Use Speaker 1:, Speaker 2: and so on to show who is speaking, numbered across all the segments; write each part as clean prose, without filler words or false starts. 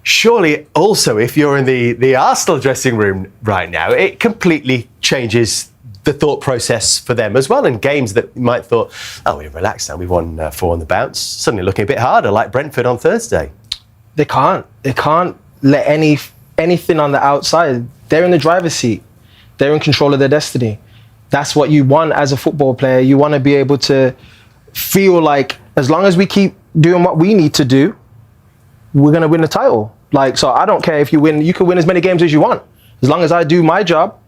Speaker 1: surely also if you're in the Arsenal dressing room right now, it completely changes the thought process for them as well. And games that you might thought, oh, we're relaxed now, we've won 4 on the bounce, suddenly looking a bit harder, like Brentford on Thursday.
Speaker 2: They can't let anything on the outside. They're in the driver's seat. They're in control of their destiny. That's what you want as a football player. You want to be able to feel like as long as we keep doing what we need to do, we're going to win the title. Like, so I don't care if you win, you can win as many games as you want. As long as I do my job,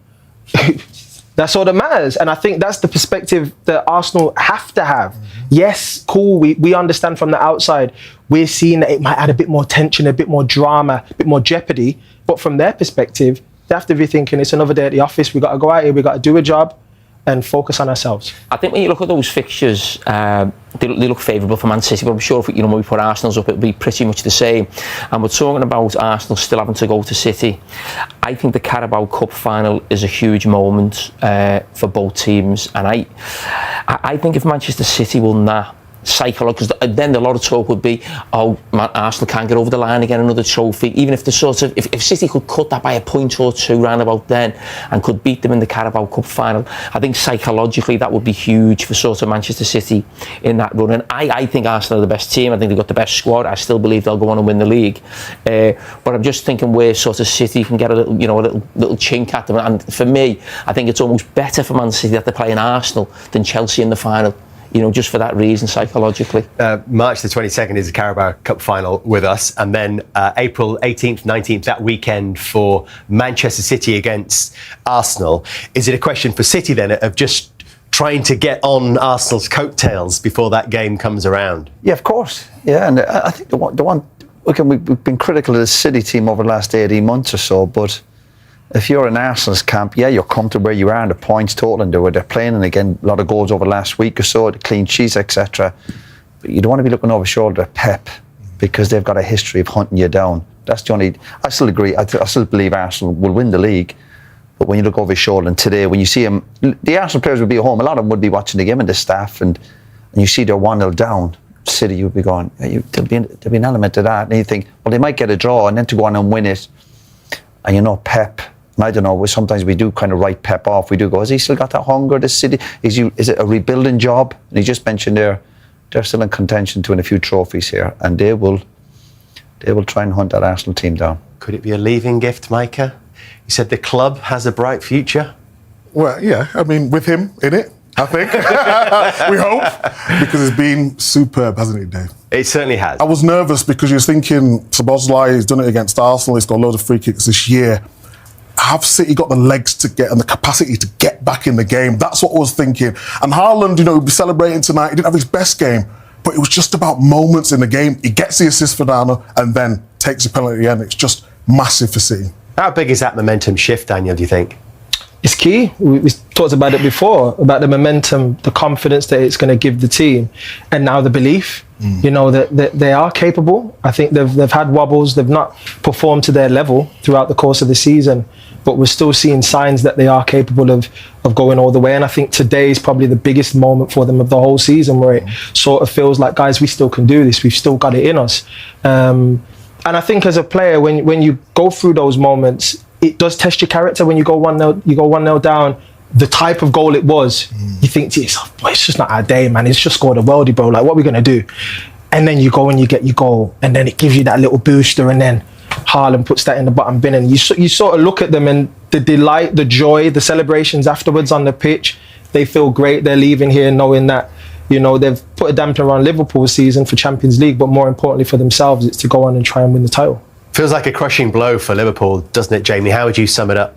Speaker 2: that's all that matters. And I think that's the perspective that Arsenal have to have. Yes, cool, we understand from the outside, we're seeing that it might add a bit more tension, a bit more drama, a bit more jeopardy. But from their perspective, they have to be thinking it's another day at the office, we've got to go out here, we've got to do a job and focus on ourselves.
Speaker 3: I think when you look at those fixtures, they look favourable for Man City, but I'm sure if when we put Arsenal's up, it'll be pretty much the same. And we're talking about Arsenal still having to go to City. I think the Carabao Cup final is a huge moment for both teams, and I think if Manchester City won that, psychological, because then a lot of talk would be, oh, Arsenal can't get over the line again, another trophy. Even if if City could cut that by a point or two round about then and could beat them in the Carabao Cup final, I think psychologically that would be huge for sort of Manchester City in that run. And I think Arsenal are the best team. I think they've got the best squad. I still believe they'll go on and win the league. But I'm just thinking where sort of City can get a little, a little chink at them. And for me, I think it's almost better for Man City that they're playing Arsenal than Chelsea in the final. Just for that reason, psychologically.
Speaker 1: March the 22nd is the Carabao Cup final with us, and then April 18th, 19th, that weekend for Manchester City against Arsenal. Is it a question for City then of just trying to get on Arsenal's coattails before that game comes around?
Speaker 4: Yeah, of course. Yeah, and I think the one okay, we've been critical of the City team over the last 18 months or so, but if you're in Arsenal's camp, yeah, you're comfortable where you are and the points total and they're playing, and again, a lot of goals over the last week or so, the clean sheets, etc. But you don't want to be looking over shoulder at Pep because they've got a history of hunting you down. That's the only. I still agree. I still believe Arsenal will win the league. But when you look over his shoulder, and today, when you see him, the Arsenal players would be at home. A lot of them would be watching the game, and the staff, and you see they're 1-0 down. City, you'd be going, there'll be an element to that, and you think, well, they might get a draw, and then to go on and win it, and Pep. I don't know, sometimes we do kind of write Pep off. We do go, has he still got that hunger, this City? Is it a rebuilding job? And he just mentioned they're still in contention to win a few trophies here, and they will try and hunt that Arsenal team down.
Speaker 1: Could it be a leaving gift, Micah? You said the club has a bright future?
Speaker 5: Well, yeah, I mean, with him in it, I think. We hope, because it's been superb, hasn't it, Dave?
Speaker 1: It certainly has.
Speaker 5: I was nervous because you're thinking, Szoboszlai, he's done it against Arsenal, he's got loads of free kicks this year. Have City got the legs to get and the capacity to get back in the game? That's what I was thinking. And Haaland, he'll be celebrating tonight. He didn't have his best game, but it was just about moments in the game. He gets the assist for Dana and then takes the penalty at the end. It's just massive for City.
Speaker 1: How big is that momentum shift, Daniel, do you think?
Speaker 2: It's key. We talked about it before, about the momentum, the confidence that it's going to give the team, and now the belief, that they are capable. I think they've had wobbles, they've not performed to their level throughout the course of the season, but we're still seeing signs that they are capable of going all the way. And I think today is probably the biggest moment for them of the whole season, where it sort of feels like, guys, we still can do this. We've still got it in us. And I think as a player, when you go through those moments, it does test your character. When you go 1-0 down, the type of goal it was, you think to yourself, boy, it's just not our day, man. It's just scored a worldie, bro. Like, what are we going to do? And then you go and you get your goal, and then it gives you that little booster, and then Haaland puts that in the bottom bin, and you sort of look at them, and the delight, the joy, the celebrations afterwards on the pitch, they feel great. They're leaving here knowing that, they've put a damper on Liverpool's season for Champions League, but more importantly for themselves, it's to go on and try and win the title.
Speaker 1: Feels like a crushing blow for Liverpool, doesn't it, Jamie? How would you sum it up?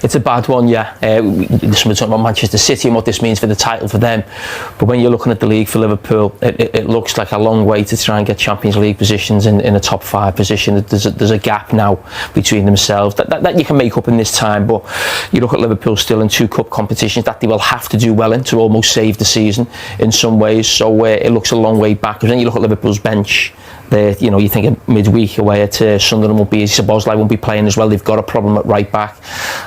Speaker 3: It's a bad one, yeah. We're talking about Manchester City and what this means for the title for them. But when you're looking at the league for Liverpool, it looks like a long way to try and get Champions League positions in a top 5 position. There's a gap now between themselves that you can make up in this time. But you look at Liverpool still in 2 cup competitions that they will have to do well in to almost save the season in some ways. So it looks a long way back. But then you look at Liverpool's bench. You think a midweek away at Sunderland won't be easy. Szoboszlai won't be playing as well. They've got a problem at right back.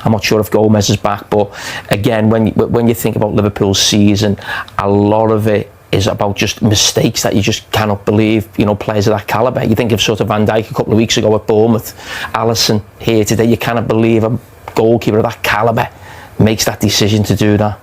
Speaker 3: I'm not sure if Gomez is back, but again, when you think about Liverpool's season, a lot of it is about just mistakes that you just cannot believe, you know, players of that calibre. You think of sort of Van Dijk a couple of weeks ago at Bournemouth, Alisson here today, you cannot believe a goalkeeper of that calibre makes that decision to do that.